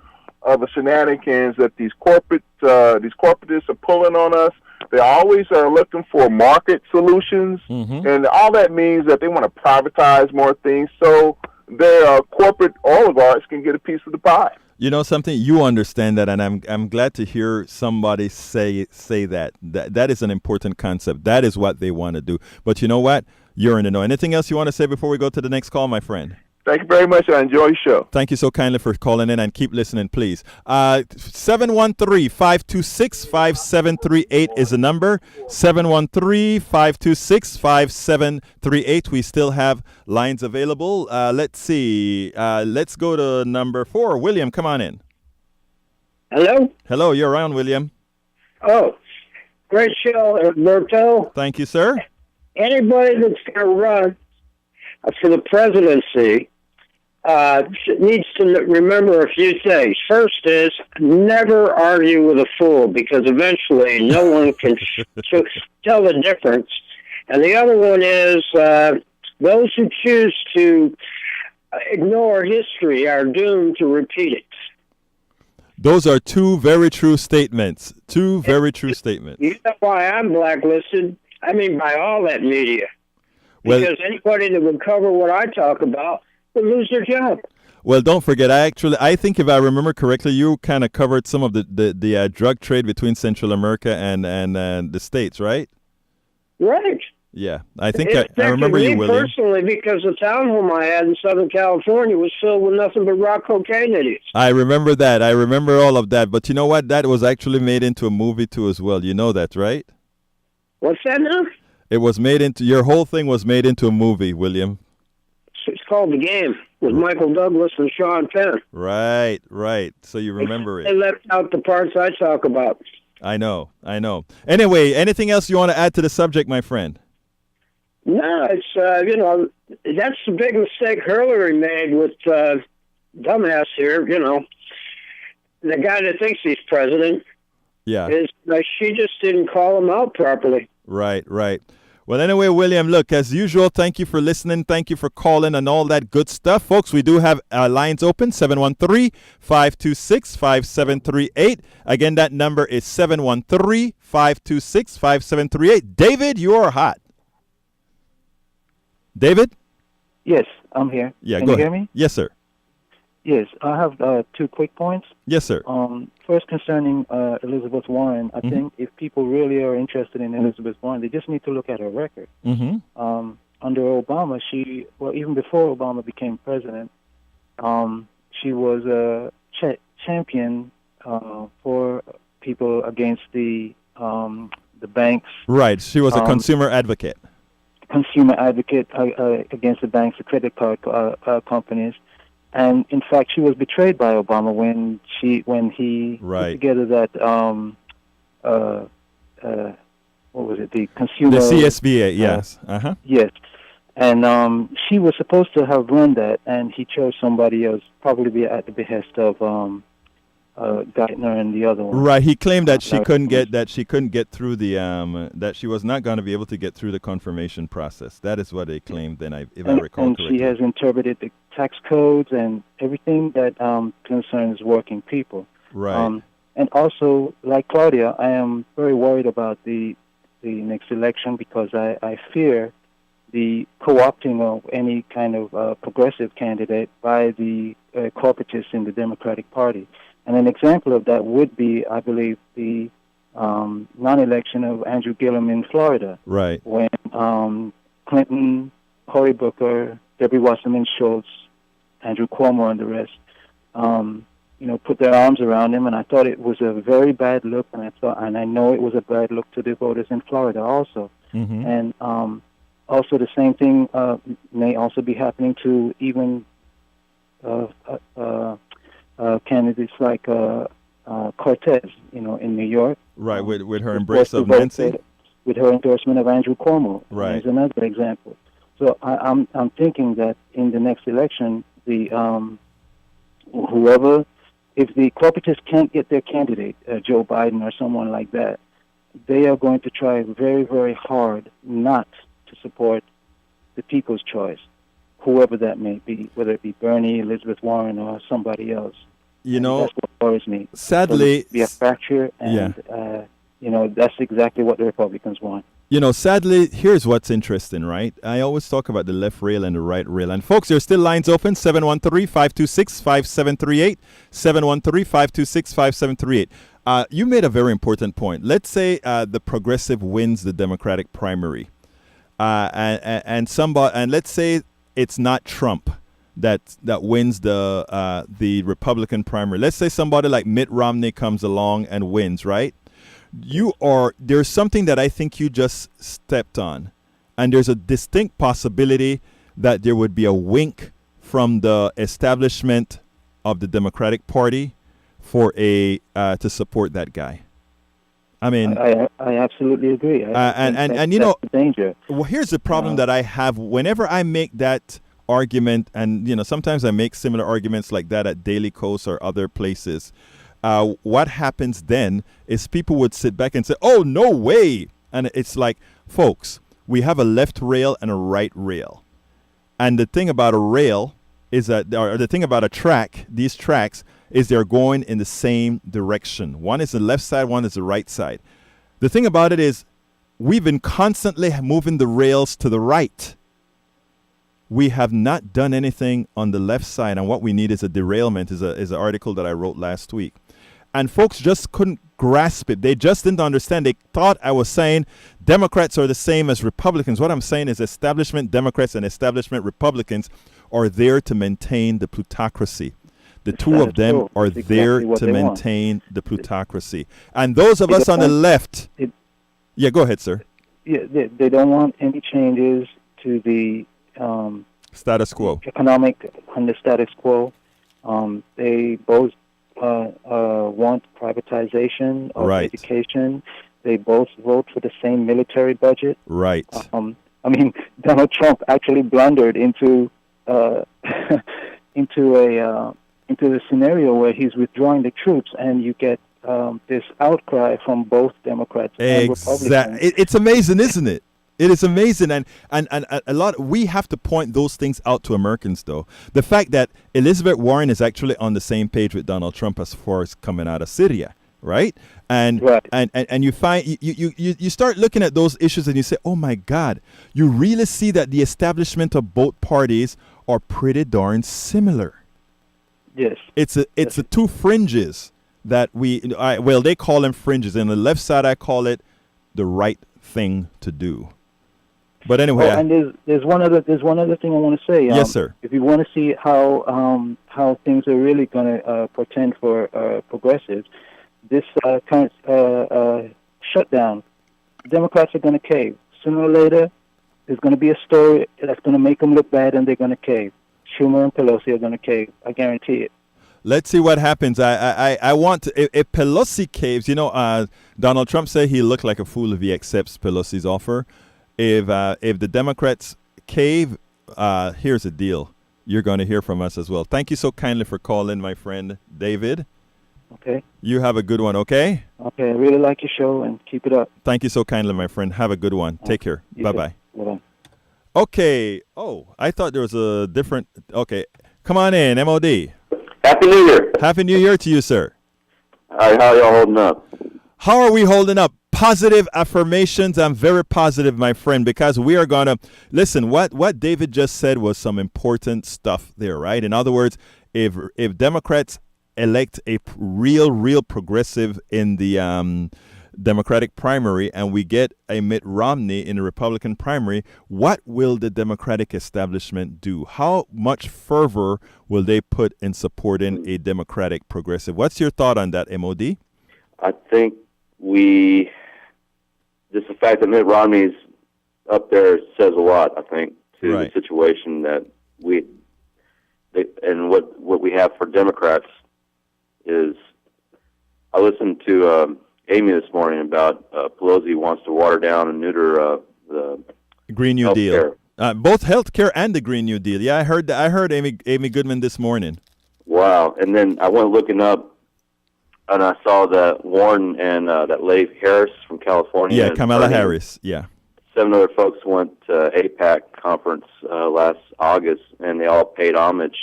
of the shenanigans that these corporatists are pulling on us. They always are looking for market solutions, and all that means that they want to privatize more things so their corporate oligarchs can get a piece of the pie. You know something? You understand that, and I'm glad to hear somebody say that. That is an important concept. That is what they want to do. But you know what? You're in the know. Anything else you want to say before we go to the next call, my friend? Thank you very much. I enjoy your show. Thank you so kindly for calling in, and keep listening, please. 713-526-5738 is the number. 713-526-5738. We still have lines available. Let's see. Let's go to number 4. William, come on in. Hello? Hello, you're on, William. Oh, great show, Alberto. Thank you, sir. Anybody that's going to run for the presidency needs to remember a few things. First is never argue with a fool, because eventually no one can tell the difference. And the other one is those who choose to ignore history are doomed to repeat it. Those are two very true statements. Two very true statements. You know why I'm blacklisted? I mean, by all that media. Because anybody that would cover what I talk about would lose their job. Well, don't forget, I think if I remember correctly, you kind of covered some of the drug trade between Central America and the States, right? Right. Yeah, I think I remember you, William. Personally, because the townhome I had in Southern California was filled with nothing but rock cocaine idiots. I remember that. I remember all of that. But you know what? That was actually made into a movie too as well. You know that, right? What's that now? It was made into, your whole thing was made into a movie, William. It's called The Game with Michael Douglas and Sean Penn. Right. So you remember They left out the parts I talk about. I know. Anyway, anything else you want to add to the subject, my friend? No, it's, that's the big mistake Hillary made with dumbass here, the guy that thinks he's president. Yeah. Is she just didn't call him out properly. Right. Well, anyway, William, look, as usual, thank you for listening. Thank you for calling and all that good stuff. Folks, we do have lines open, 713-526-5738. Again, that number is 713-526-5738. David, you're hot. David? Yes, I'm here. Yeah, Can go you ahead. hear me? Yes, sir. Yes, I have 2 quick points. Yes, sir. First, concerning Elizabeth Warren, I think if people really are interested in Elizabeth Warren, they just need to look at her record. Mm-hmm. Under Obama, even before Obama became president, she was a champion for people against the banks. Right. She was a consumer advocate. Against the banks, the credit card companies. And in fact, she was betrayed by Obama when he put together that what was it? The consumer. The CSBA, yes. Yes, and she was supposed to have run that, and he chose somebody else, probably at the behest of Geithner and the other one. Right. He claimed that she couldn't get through the that she was not going to be able to get through the confirmation process. That is what they claimed. Then, if I recall correctly. And she has interpreted the tax codes and everything that concerns working people. Right. And also, like Claudia, I am very worried about the next election because I fear the co-opting of any kind of progressive candidate by the corporatists in the Democratic Party. And an example of that would be, I believe, the non-election of Andrew Gillum in Florida. Right. When Clinton, Cory Booker, Debbie Wasserman Schultz, Andrew Cuomo, and the rest, put their arms around him, and I thought it was a very bad look, and I know it was a bad look to the voters in Florida also. Mm-hmm. And also the same thing may also be happening to even candidates like Cortez, in New York. Right, with her embrace of Nancy. With her endorsement of Andrew Cuomo. Right. Is another example. So I'm thinking that in the next election, if the corporatists can't get their candidate, Joe Biden or someone like that, they are going to try very, very hard not to support the people's choice, whoever that may be, whether it be Bernie, Elizabeth Warren, or somebody else. That's what worries me. Sadly, so be a fracture, and that's exactly what the Republicans want. Sadly, here's what's interesting, right? I always talk about the left rail and the right rail. And folks, there's still lines open, 713-526-5738, 713-526-5738. You made a very important point. Let's say the progressive wins the Democratic primary. and somebody, and let's say it's not Trump that wins the Republican primary. Let's say somebody like Mitt Romney comes along and wins, right? There's something that I think you just stepped on, and there's a distinct possibility that there would be a wink from the establishment of the Democratic Party for to support that guy. I mean, I absolutely agree. And you know, the danger. Well, here's the problem that I have whenever I make that argument, and you know, sometimes I make similar arguments like that at Daily Kos or other places. What happens then is people would sit back and say, "Oh, no way!" And it's like, folks, we have a left rail and a right rail, and the thing about a rail is that, or the thing about a track, these tracks, is they're going in the same direction. One is the left side, one is the right side. The thing about it is we've been constantly moving the rails to the right. We have not done anything on the left side, and what we need is a derailment, is an article that I wrote last week. And folks just couldn't grasp it. They just didn't understand. They thought I was saying Democrats are the same as Republicans. What I'm saying is establishment Democrats and establishment Republicans are there to maintain the plutocracy. The two of them are there to maintain the plutocracy. And those of us on the left... Yeah, go ahead, sir. Yeah, they don't want any changes to the status quo. Economic and the status quo. They both want privatization of education. They both vote for the same military budget. Right. I mean, Donald Trump actually blundered into into the scenario where he's withdrawing the troops, and you get this outcry from both Democrats and Republicans. It's amazing, isn't it? It is amazing, and a lot. We have to point those things out to Americans, though. The fact that Elizabeth Warren is actually on the same page with Donald Trump as far as coming out of Syria, right? And you find you start looking at those issues and you say, oh my God, you really see that the establishment of both parties are pretty darn similar. Yes, it's the two fringes that they call them fringes. And the left side, I call it the right thing to do. But anyway, and there's one other thing I want to say. Yes, sir. If you want to see how things are really going to portend for progressives, this current shutdown, Democrats are going to cave. Sooner or later, there's going to be a story that's going to make them look bad, and they're going to cave. Schumer and Pelosi are going to cave. I guarantee it. Let's see what happens. I want to, if Pelosi caves, Donald Trump said he looked like a fool if he accepts Pelosi's offer. If the Democrats cave, here's the deal. You're going to hear from us as well. Thank you so kindly for calling, my friend David. Okay. You have a good one, okay? Okay, I really like your show, and keep it up. Thank you so kindly, my friend. Have a good one. Take care. Bye-bye. Bye-bye. Okay. Oh, I thought there was a different... Okay. Come on in, MOD. Happy New Year. Happy New Year to you, sir. How are y'all holding up? How are we holding up? Positive affirmations. I'm very positive, my friend, because we are going to... Listen, what David just said was some important stuff there, right? In other words, if Democrats elect a real progressive in the Democratic primary and we get a Mitt Romney in the Republican primary, what will the Democratic establishment do? How much fervor will they put in supporting a Democratic progressive? What's your thought on that, MOD? I think just the fact that Mitt Romney's up there says a lot, I think, to the situation that and what we have for Democrats is, I listened to Amy this morning about Pelosi wants to water down and neuter the Green New Deal. Both health care and the Green New Deal. Yeah, I heard Amy Goodman this morning. Wow. And then I went looking up, and I saw that Warren and that lady Harris from California. Yeah, Kamala Harris. Yeah. 7 other folks went to AIPAC conference last August, and they all paid homage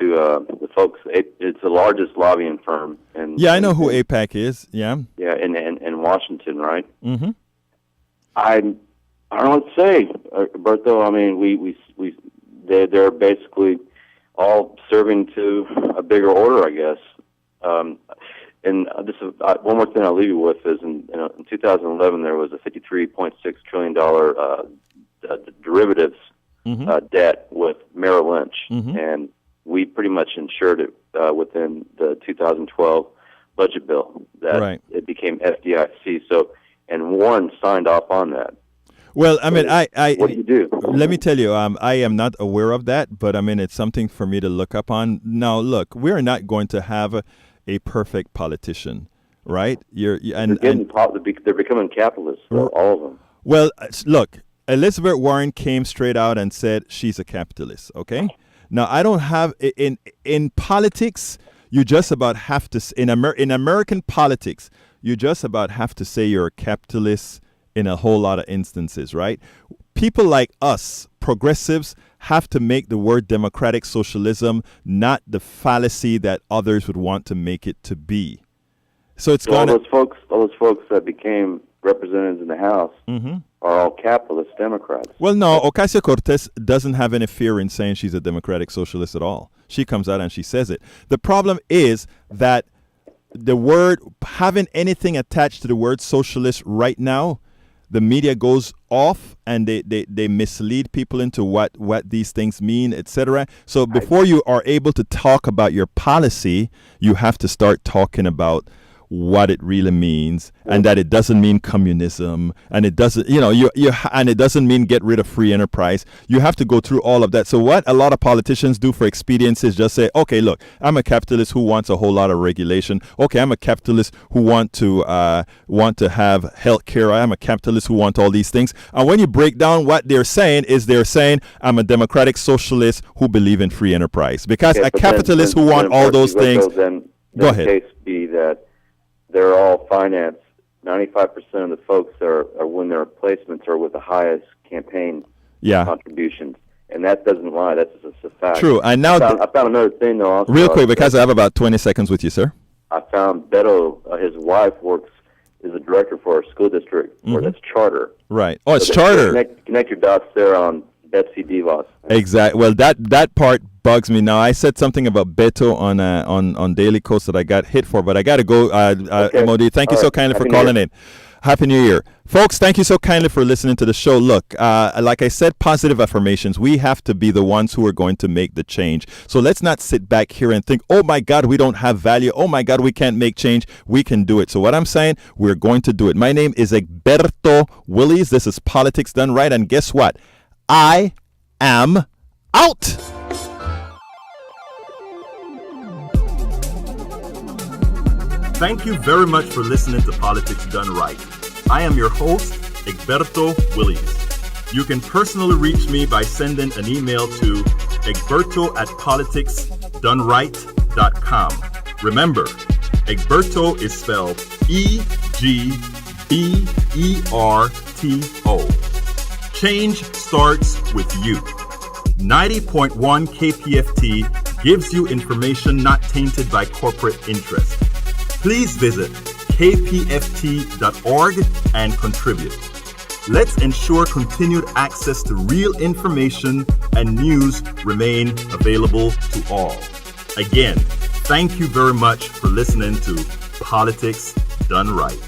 to the folks. It's the largest lobbying firm. I know who AIPAC is. Yeah. Yeah, in Washington, right? Mm-hmm. I don't know what to say, Bertho. I mean, they're basically all serving to a bigger order, I guess. And this is one more thing I'll leave you with is in 2011 there was a $53.6 trillion derivatives debt with Merrill Lynch, and we pretty much insured it within the 2012 budget bill that it became FDIC. So, and Warren signed off on that. Well, I mean, what do you do? Let me tell you, I am not aware of that, but I mean, it's something for me to look up on. Now, look, we're not going to have a perfect politician, right? They're becoming capitalists, all of them. Well, look, Elizabeth Warren came straight out and said she's a capitalist. Okay, now I don't have in politics. You just about have to in American politics. You just about have to say you're a capitalist in a whole lot of instances, right? People like us, progressives, have to make the word democratic socialism not the fallacy that others would want to make it to be. So it's all those folks that became representatives in the House are all capitalist Democrats. Well, no, Ocasio-Cortez doesn't have any fear in saying she's a democratic socialist at all. She comes out and she says it. The problem is that the word, having anything attached to the word socialist right now, the media goes off and they mislead people into what these things mean, etc. So before you are able to talk about your policy, you have to start talking about what it really means, and that it doesn't mean communism, and it doesn't, and it doesn't mean get rid of free enterprise. You have to go through all of that. So what a lot of politicians do for expedience is just say, okay, look, I'm a capitalist who wants a whole lot of regulation. Okay, I'm a capitalist who want to have health care. I'm a capitalist who want all these things. And when you break down what they're saying I'm a democratic socialist who believe in free enterprise. Because a capitalist who want all those things. Go ahead. The case be that they're all financed. 95% of the folks are when their placements are with the highest campaign contributions, and that doesn't lie. That's just a fact. True. And now I found another thing though. Also, real quick, because I have about 20 seconds with you, sir. I found Beto, his wife is a director for a school district, or that's charter. Right. Oh, it's charter. Connect your dots there on Betsy DeVos. Exactly. Well, that part bugs me. Now, I said something about Beto on Daily Kos that I got hit for, but I got to go. Okay. MOD, thank you so kindly for calling in. Happy New Year. Folks, thank you so kindly for listening to the show. Look, like I said, positive affirmations. We have to be the ones who are going to make the change. So let's not sit back here and think, oh my God, we don't have value. Oh my God, we can't make change. We can do it. So what I'm saying, we're going to do it. My name is Egberto Willies. This is Politics Done Right. And guess what? I am out. Thank you very much for listening to Politics Done Right. I am your host, Egberto Willies. You can personally reach me by sending an email to egberto@politicsdoneright.com. Remember, Egberto is spelled EGBERTO. Change starts with you. 90.1 KPFT gives you information not tainted by corporate interest. Please visit kpft.org and contribute. Let's ensure continued access to real information and news remain available to all. Again, thank you very much for listening to Politics Done Right.